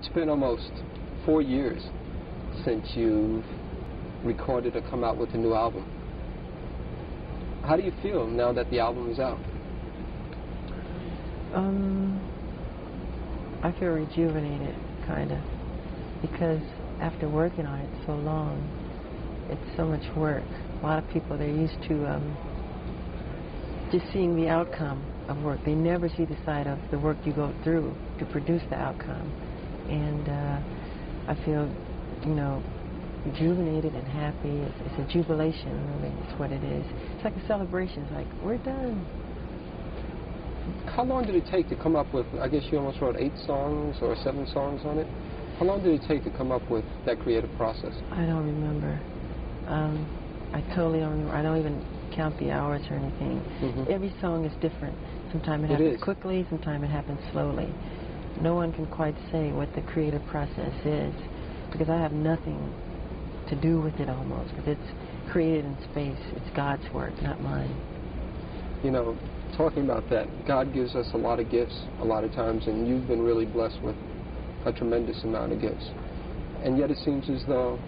It's been almost 4 years since you've recorded or come out with a new album. How do you feel now that the album is out? I feel rejuvenated, kind of, because after working on it so long, it's so much work. A lot of people, they're used to just seeing the outcome of work. They never see the side of the work you go through to produce the outcome. And I feel, rejuvenated and happy. It's a jubilation, really. It's what it is. It's like a celebration. It's like, we're done. How long did it take to come up with, I guess you almost wrote 8 songs or 7 songs on it? How long did it take to come up with that creative process? I don't remember. I totally don't remember. I don't even count the hours or anything. Every song is different. Sometimes it happens quickly, sometimes it happens slowly. No one can quite say what the creative process is, because I have nothing to do with it almost, because it's created in space. It's God's work, not mine. You know, talking about that, God gives us a lot of gifts a lot of times, and you've been really blessed with a tremendous amount of gifts. And yet it seems as though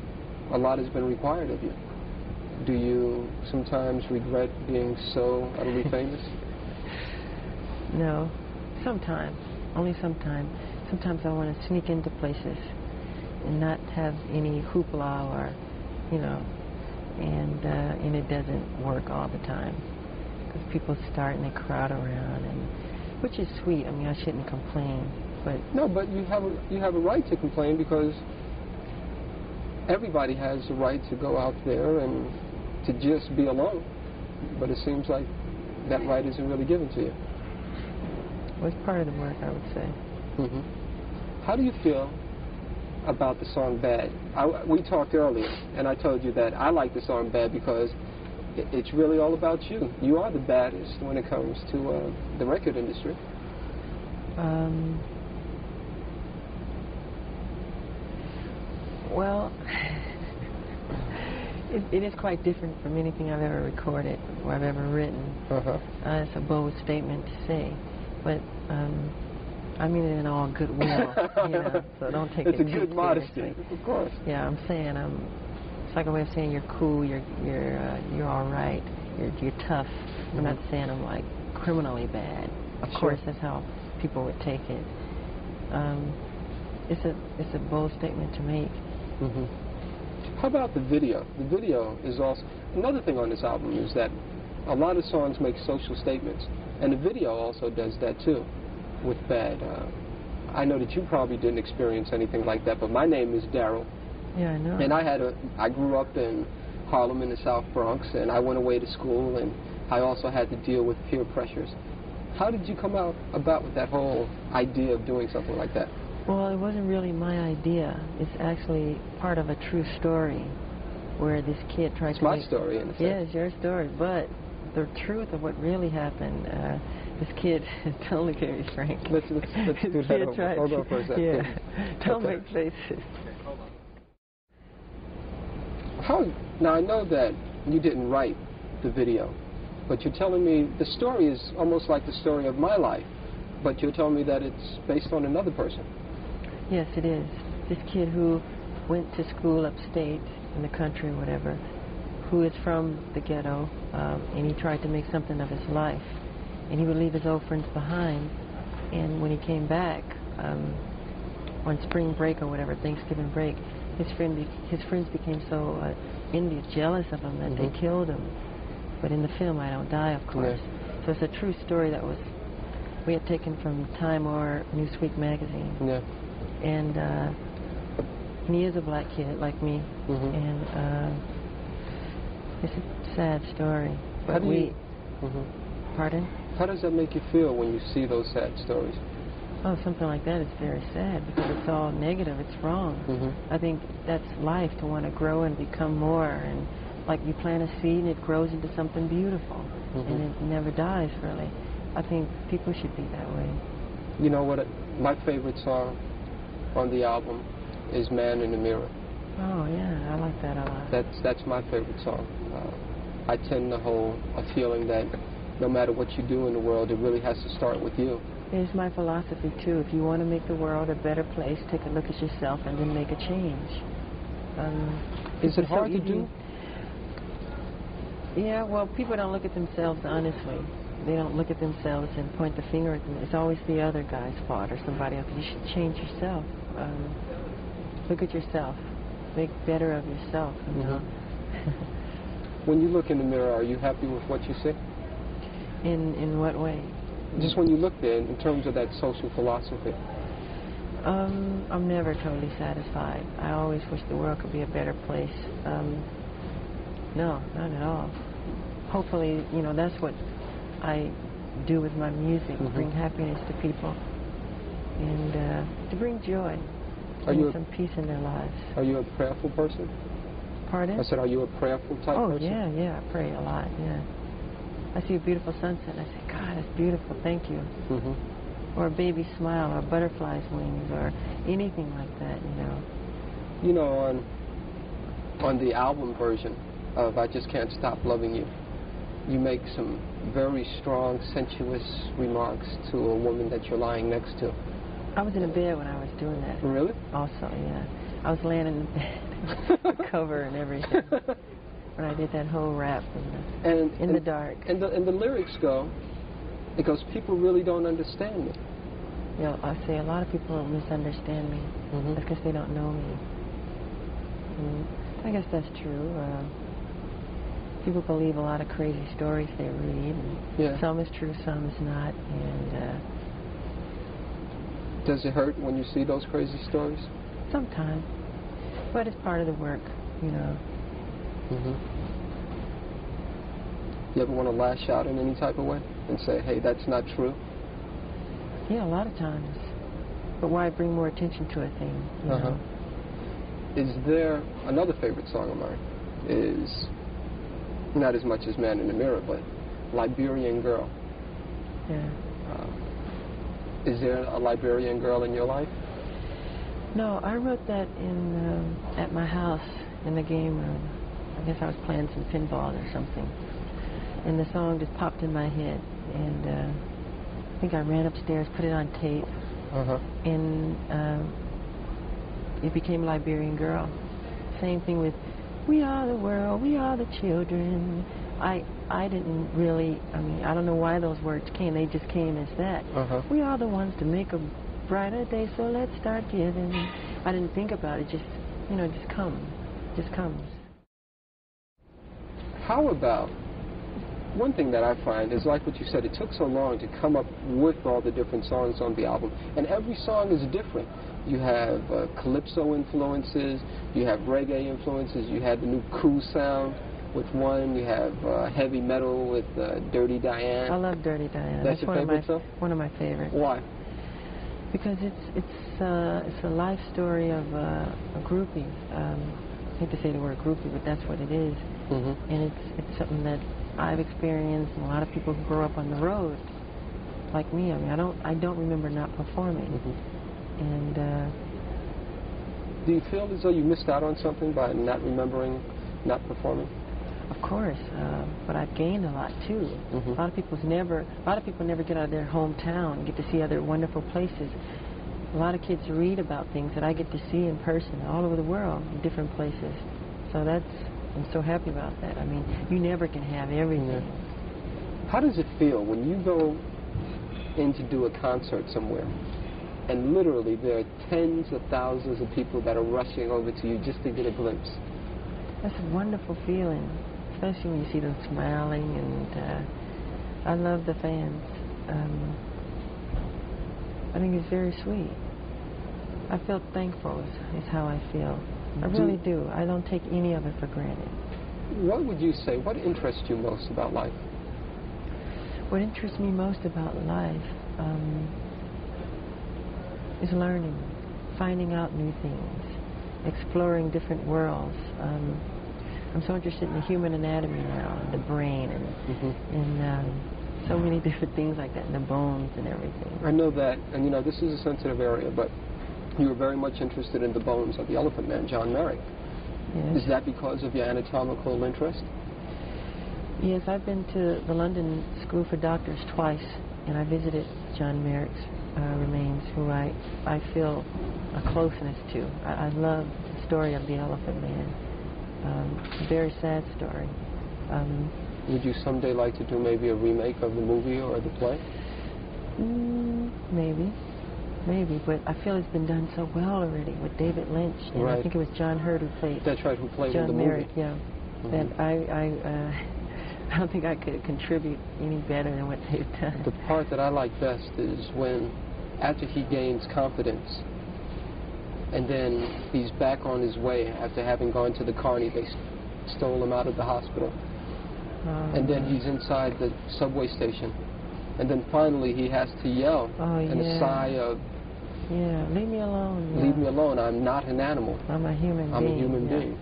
a lot has been required of you. Do you sometimes regret being so utterly famous? No, sometimes. Only sometimes. Sometimes I want to sneak into places and not have any hoopla or, and it doesn't work all the time. Because people start and they crowd around, and which is sweet. I mean, I shouldn't complain, but... No, but you have a right to complain, because everybody has the right to go out there and to just be alone. But it seems like that right isn't really given to you. Well, it's part of the work, I would say. How do you feel about the song Bad? We talked earlier, and I told you that I like the song Bad because it's really all about you. You are the baddest when it comes to the record industry. Well, it is quite different from anything I've ever recorded or I've ever written. It's a bold statement to say, but I mean it in all goodwill, so don't take it too seriously. It's a good modesty, of course. Yeah, I'm saying it's like a way of saying you're cool, you're all right, you're tough. I'm not saying I'm like criminally bad. Of course, that's how people would take it. It's a bold statement to make. How about the video? The video is also another thing on this album, is that a lot of songs make social statements, and the video also does that too with Bad. I know that you probably didn't experience anything like that, but my name is Daryl. Yeah, I know. And I grew up in Harlem in the South Bronx, and I went away to school, and I also had to deal with peer pressures. How did you come about with that whole idea of doing something like that? Well, it wasn't really my idea. It's actually part of a true story where this kid tried to It's my story, in a sense. Yeah, it's your story, but the truth of what really happened, this kid, totally carries Frank. Let's do that over. Hold on for a second. Yeah, don't make faces. Now, I know that you didn't write the video, but you're telling me the story is almost like the story of my life, but you're telling me that it's based on another person. Yes, it is. This kid who went to school upstate in the country, whatever, who is from the ghetto, and he tried to make something of his life. And he would leave his old friends behind, and when he came back on spring break or whatever, Thanksgiving break, his friends became so envious, jealous of him that they killed him. But in the film, I don't die, of course. So it's a true story that we had taken from Time or Newsweek magazine. And he is a black kid like me, and it's a sad story. But Pardon? How does that make you feel when you see those sad stories? Oh, something like that is very sad, because it's all negative. It's wrong. I think that's life, to want to grow and become more, and like you plant a seed and it grows into something beautiful, and it never dies, really. I think people should be that way. You know what? My favorite song on the album is Man in the Mirror. Oh, yeah, I like that a lot. That's my favorite song. I tend to hold a feeling that no matter what you do in the world, it really has to start with you. It's my philosophy, too. If you want to make the world a better place, take a look at yourself and then make a change. Is it hard to do? Yeah, well, people don't look at themselves honestly. They don't look at themselves and point the finger at them. It's always the other guy's fault or somebody else. You should change yourself. Look at yourself. Make better of yourself, you know. When you look in the mirror, are you happy with what you see? In what way? Just when you look there, in terms of that social philosophy. I'm never totally satisfied. I always wish the world could be a better place. No, not at all. Hopefully, you know, that's what I do with my music, bring happiness to people and to bring joy, bring some peace in their lives. Are you a prayerful person? Pardon? I said, are you a prayerful type person? Oh, yeah, I pray a lot, yeah. I see a beautiful sunset and I say, God, it's beautiful, thank you. Or a baby smile, or a butterfly's wings, or anything like that, you know. You know, on the album version of I Just Can't Stop Loving You, you make some very strong, sensuous remarks to a woman that you're lying next to. I was in a bed when I was doing that. Really? Also, yeah. I was laying in the bed, the cover and everything, when I did that whole rap in the dark. And the lyrics go, it goes, people really don't understand me. You know, I say a lot of people misunderstand me. That's because they don't know me. I guess that's true. People believe a lot of crazy stories they read. And some is true, some is not. And does it hurt when you see those crazy stories? Sometimes. But it's part of the work, you know. You ever want to lash out in any type of way and say, hey, that's not true? Yeah, a lot of times. But why bring more attention to a thing, you know? Is there another favorite song of mine? Is not as much as Man in the Mirror, but Liberian Girl. Yeah. Is there a Liberian girl in your life? No, I wrote that in at my house in the game room. I guess I was playing some pinball or something. And the song just popped in my head. And I think I ran upstairs, put it on tape. And it became Liberian Girl. Same thing with We Are the World, We Are the Children. I didn't really, I mean, I don't know why those words came. They just came as that. We are the ones to make a brighter day, so let's start giving. I didn't think about it, just, you know, just comes. How about, one thing that I find is like what you said, it took so long to come up with all the different songs on the album, and every song is different. You have calypso influences, you have reggae influences, you have the new cool sound with one, you have heavy metal with Dirty Diane. I love Dirty Diane. That's your favorite song? One of my favorites. Why? Because it's a life story of a groupie. I hate to say the word groupie, but that's what it is. And it's something that I've experienced, and a lot of people who grow up on the road, like me. I mean, I don't remember not performing. And do you feel as though you missed out on something by not remembering, not performing? Of course, but I've gained a lot too. A lot of people never get out of their hometown and get to see other wonderful places. A lot of kids read about things that I get to see in person all over the world, in different places. So I'm so happy about that. I mean, you never can have everything. How does it feel when you go in to do a concert somewhere, and literally there are tens of thousands of people that are rushing over to you just to get a glimpse? That's a wonderful feeling, especially when you see them smiling, and I love the fans. I think it's very sweet. I feel thankful is how I feel. I really do. I don't take any of it for granted. What would you say, what interests you most about life? What interests me most about life is learning, finding out new things, exploring different worlds. I'm so interested in the human anatomy now, the brain, and so many different things like that, and the bones and everything. I know that, and you know, this is a sensitive area, but you were very much interested in the bones of the Elephant Man, John Merrick. Yes. Is that because of your anatomical interest? Yes, I've been to the London School for Doctors twice, and I visited John Merrick's remains, who I feel a closeness to. I love the story of the Elephant Man. It's a very sad story. Would you someday like to do maybe a remake of the movie or the play? Maybe, but I feel it's been done so well already with David Lynch, and right. I think it was John Hurt who played. That's right, who played John in the Merrick, movie. yeah. That I don't think I could contribute any better than what they've done. The part that I like best is when, after he gains confidence, and then he's back on his way after having gone to the carny. They stole him out of the hospital. And then he's inside the subway station. And then finally he has to yell in a sigh of, yeah, leave me alone. Yeah. Leave me alone. I'm not an animal. I'm a human being. I'm a human being.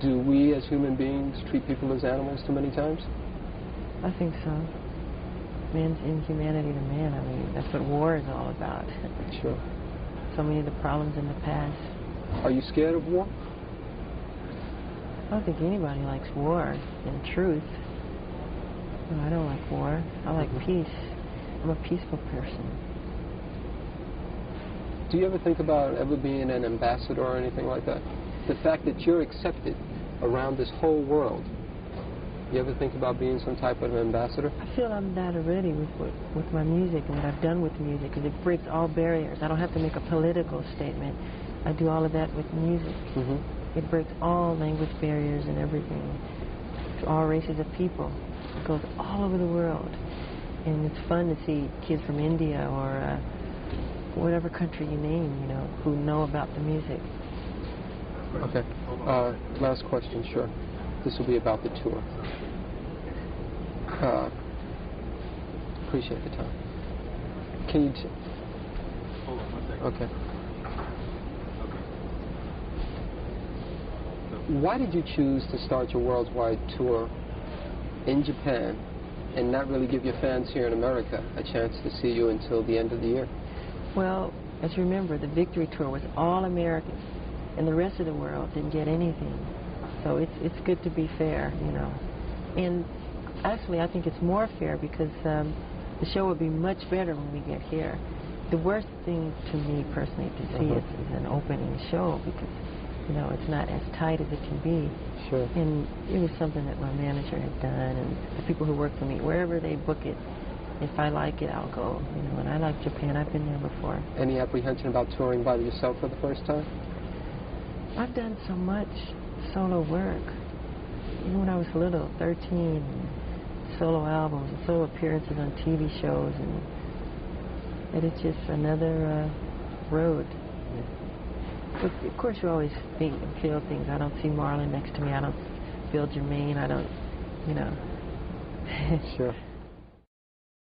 Do we as human beings treat people as animals too many times? I think so. Man's inhumanity to man. I mean, that's what war is all about. Sure. So many of the problems in the past. Are you scared of war? I don't think anybody likes war, in truth. No, I don't like war. I like peace. I'm a peaceful person. Do you ever think about ever being an ambassador or anything like that? The fact that you're accepted around this whole world, you ever think about being some type of ambassador? I feel I'm that already with my music and what I've done with music, because it breaks all barriers. I don't have to make a political statement. I do all of that with music. It breaks all language barriers and everything to all races of people. It goes all over the world. And it's fun to see kids from India or whatever country you name, you know, who know about the music. Okay. Last question, sure. This will be about the tour. Appreciate the time. Can you... Hold on 1 second. Okay. Why did you choose to start your worldwide tour in Japan and not really give your fans here in America a chance to see you until the end of the year? Well, as you remember, the Victory Tour was all Americans, and the rest of the world didn't get anything. So it's good to be fair, you know. And actually, I think it's more fair because the show would be much better when we get here. The worst thing to me personally to see is an opening show because, you know, it's not as tight as it can be. Sure. And it was something that my manager had done, and the people who work for me, wherever they book it, if I like it, I'll go. You know, and I like Japan. I've been there before. Any apprehension about touring by yourself for the first time? I've done so much solo work. Even when I was little, 13, solo albums, and solo appearances on TV shows, and it's just another road. But of course, you always think and feel things. I don't see Marlon next to me. I don't feel Jermaine. I don't, you know. Sure.